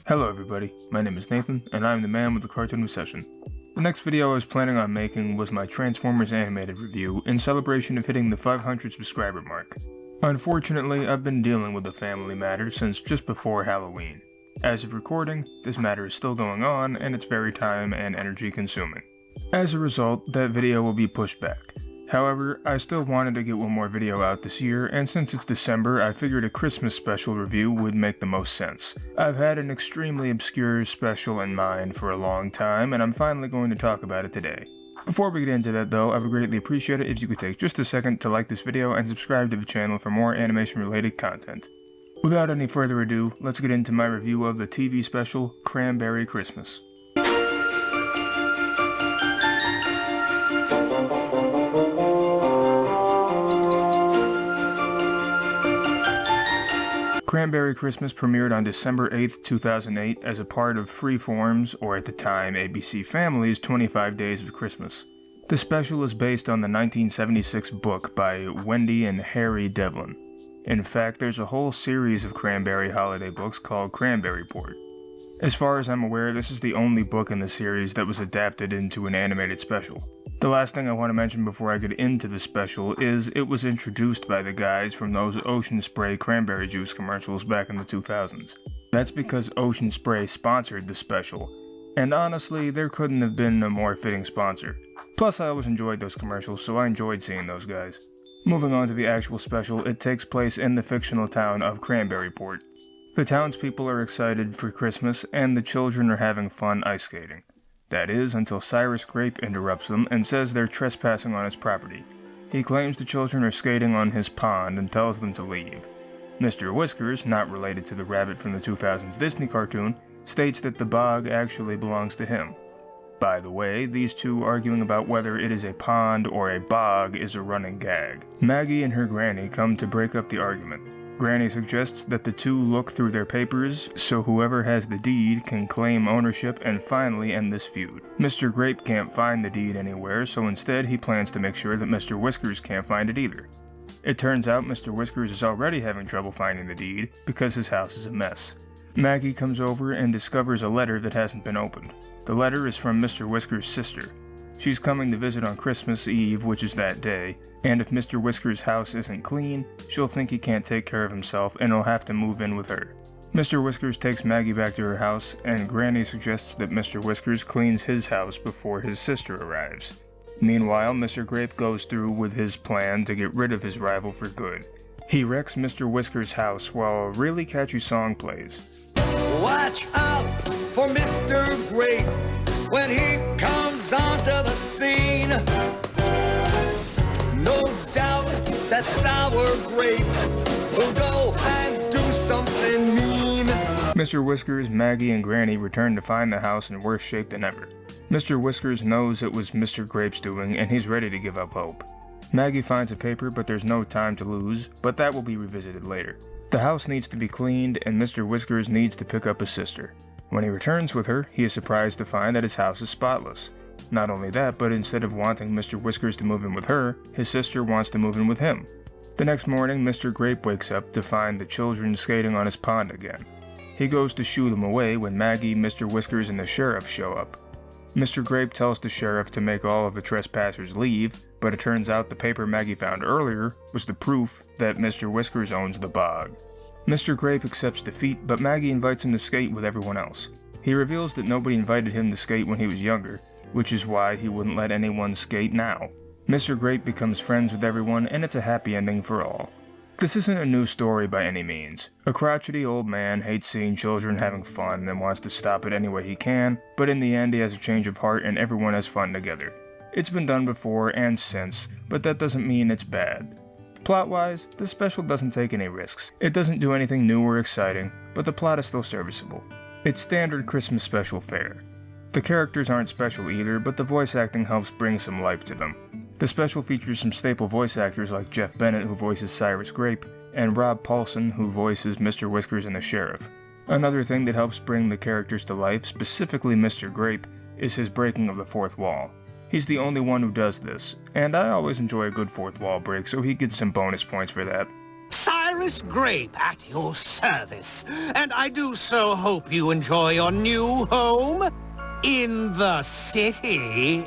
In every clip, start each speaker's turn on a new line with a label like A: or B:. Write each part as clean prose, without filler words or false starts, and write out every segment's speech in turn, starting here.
A: Hello everybody, my name is Nathan, and I'm the man with the cartoon obsession. The next video I was planning on making was my Transformers animated review in celebration of hitting the 500 subscriber mark. Unfortunately, I've been dealing with a family matter since just before Halloween. As of recording, this matter is still going on, and it's very time and energy consuming. As a result, that video will be pushed back. However, I still wanted to get one more video out this year, and since it's December, I figured a Christmas special review would make the most sense. I've had an extremely obscure special in mind for a long time, and I'm finally going to talk about it today. Before we get into that though, I would greatly appreciate it if you could take just a second to like this video and subscribe to the channel for more animation related content. Without any further ado, let's get into my review of the TV special, Cranberry Christmas. Cranberry Christmas premiered on December 8th, 2008 as a part of Freeform's, or at the time ABC Family's, 25 Days of Christmas. The special is based on the 1976 book by Wendy and Harry Devlin. In fact, there's a whole series of Cranberry holiday books called Cranberry Port. As far as I'm aware, this is the only book in the series that was adapted into an animated special. The last thing I want to mention before I get into the special is it was introduced by the guys from those Ocean Spray cranberry juice commercials back in the 2000s. That's because Ocean Spray sponsored the special, and honestly, there couldn't have been a more fitting sponsor. Plus, I always enjoyed those commercials, so I enjoyed seeing those guys. Moving on to the actual special, it takes place in the fictional town of Cranberryport. The townspeople are excited for Christmas, and the children are having fun ice skating. That is, until Cyrus Grape interrupts them and says they're trespassing on his property. He claims the children are skating on his pond and tells them to leave. Mr. Whiskers, not related to the rabbit from the 2000s Disney cartoon, states that the bog actually belongs to him. By the way, these two arguing about whether it is a pond or a bog is a running gag. Maggie and her granny come to break up the argument. Granny suggests that the two look through their papers so whoever has the deed can claim ownership and finally end this feud. Mr. Grape can't find the deed anywhere, so instead he plans to make sure that Mr. Whiskers can't find it either. It turns out Mr. Whiskers is already having trouble finding the deed because his house is a mess. Maggie comes over and discovers a letter that hasn't been opened. The letter is from Mr. Whiskers' sister. She's coming to visit on Christmas Eve, which is that day, and if Mr. Whiskers' house isn't clean, she'll think he can't take care of himself and he'll have to move in with her. Mr. Whiskers takes Maggie back to her house, and Granny suggests that Mr. Whiskers cleans his house before his sister arrives. Meanwhile, Mr. Grape goes through with his plan to get rid of his rival for good. He wrecks Mr. Whiskers' house while a really catchy song plays.
B: Watch out for Mr. Grape when he comes onto the scene. No doubt that sour grape will go and do something mean.
A: Mr. Whiskers, Maggie, and Granny return to find the house in worse shape than ever. Mr. Whiskers knows it was Mr. Grape's doing, and he's ready to give up hope. Maggie finds a paper, but there's no time to lose, but that will be revisited later. The house needs to be cleaned, and Mr. Whiskers needs to pick up his sister. When he returns with her, he is surprised to find that his house is spotless. Not only that, but instead of wanting Mr. Whiskers to move in with her, his sister wants to move in with him. The next morning, Mr. Grape wakes up to find the children skating on his pond again. He goes to shoo them away when Maggie, Mr. Whiskers, and the sheriff show up. Mr. Grape tells the sheriff to make all of the trespassers leave, but it turns out the paper Maggie found earlier was the proof that Mr. Whiskers owns the bog. Mr. Grape accepts defeat, but Maggie invites him to skate with everyone else. He reveals that nobody invited him to skate when he was younger, which is why he wouldn't let anyone skate now. Mr. Grape becomes friends with everyone, and it's a happy ending for all. This isn't a new story by any means. A crotchety old man hates seeing children having fun and wants to stop it any way he can, but in the end he has a change of heart and everyone has fun together. It's been done before and since, but that doesn't mean it's bad. Plot-wise, the special doesn't take any risks. It doesn't do anything new or exciting, but the plot is still serviceable. It's standard Christmas special fare. The characters aren't special either, but the voice acting helps bring some life to them. The special features some staple voice actors like Jeff Bennett, who voices Cyrus Grape, and Rob Paulson, who voices Mr. Whiskers and the Sheriff. Another thing that helps bring the characters to life, specifically Mr. Grape, is his breaking of the fourth wall. He's the only one who does this, and I always enjoy a good fourth wall break, so he gets some bonus points for that.
B: Silence!
C: Paris Grape at your service. And I do so hope you enjoy your new home in the city.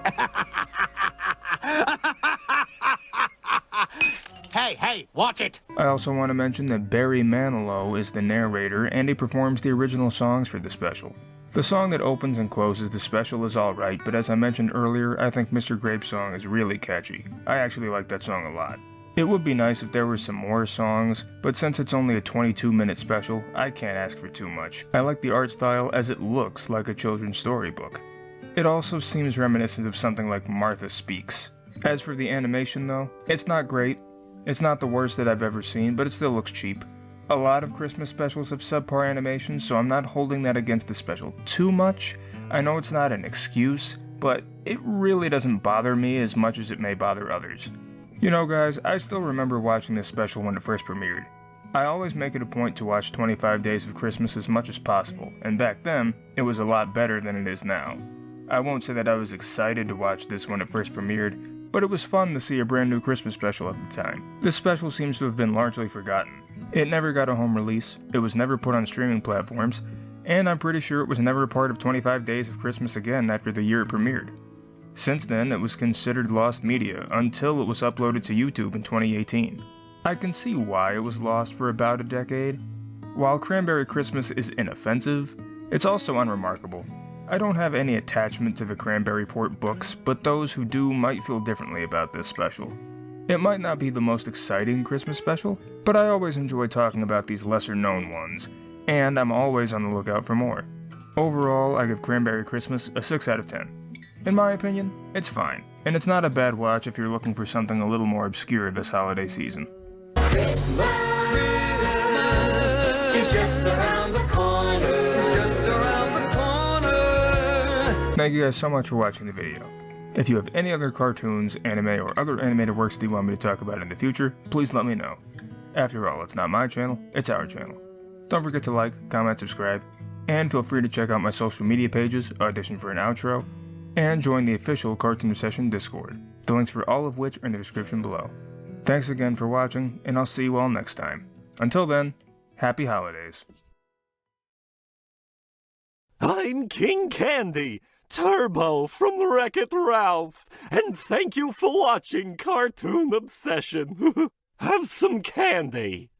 C: Hey, watch it!
A: I also want to mention that Barry Manilow is the narrator and he performs the original songs for the special. The song that opens and closes the special is alright, but as I mentioned earlier, I think Mr. Grape's song is really catchy. I actually like that song a lot. It would be nice if there were some more songs, but since it's only a 22-minute special, I can't ask for too much. I like the art style as it looks like a children's storybook. It also seems reminiscent of something like Martha Speaks. As for the animation though, it's not great. It's not the worst that I've ever seen, but it still looks cheap. A lot of Christmas specials have subpar animation, so I'm not holding that against the special too much. I know it's not an excuse, but it really doesn't bother me as much as it may bother others. You know guys, I still remember watching this special when it first premiered. I always make it a point to watch 25 Days of Christmas as much as possible, and back then, it was a lot better than it is now. I won't say that I was excited to watch this when it first premiered, but it was fun to see a brand new Christmas special at the time. This special seems to have been largely forgotten. It never got a home release, it was never put on streaming platforms, and I'm pretty sure it was never a part of 25 Days of Christmas again after the year it premiered. Since then, it was considered lost media until it was uploaded to YouTube in 2018. I can see why it was lost for about a decade. While Cranberry Christmas is inoffensive, it's also unremarkable. I don't have any attachment to the Cranberry Port books, but those who do might feel differently about this special. It might not be the most exciting Christmas special, but I always enjoy talking about these lesser known ones, and I'm always on the lookout for more. Overall, I give Cranberry Christmas a 6 out of 10. In my opinion, it's fine, and it's not a bad watch if you're looking for something a little more obscure this holiday season.
B: Christmas is just around the corner. It's just around the corner.
A: Thank you guys so much for watching the video. If you have any other cartoons, anime, or other animated works that you want me to talk about in the future, please let me know. After all, it's not my channel, it's our channel. Don't forget to like, comment, subscribe, and feel free to check out my social media pages, audition for an outro, and join the official Cartoon Session Discord, the links for all of which are in the description below. Thanks again for watching, and I'll see you all next time. Until then, happy holidays.
D: I'm King Candy, Turbo from the Wreck-It Ralph, and thank you for watching Cartoon Obsession. Have some candy.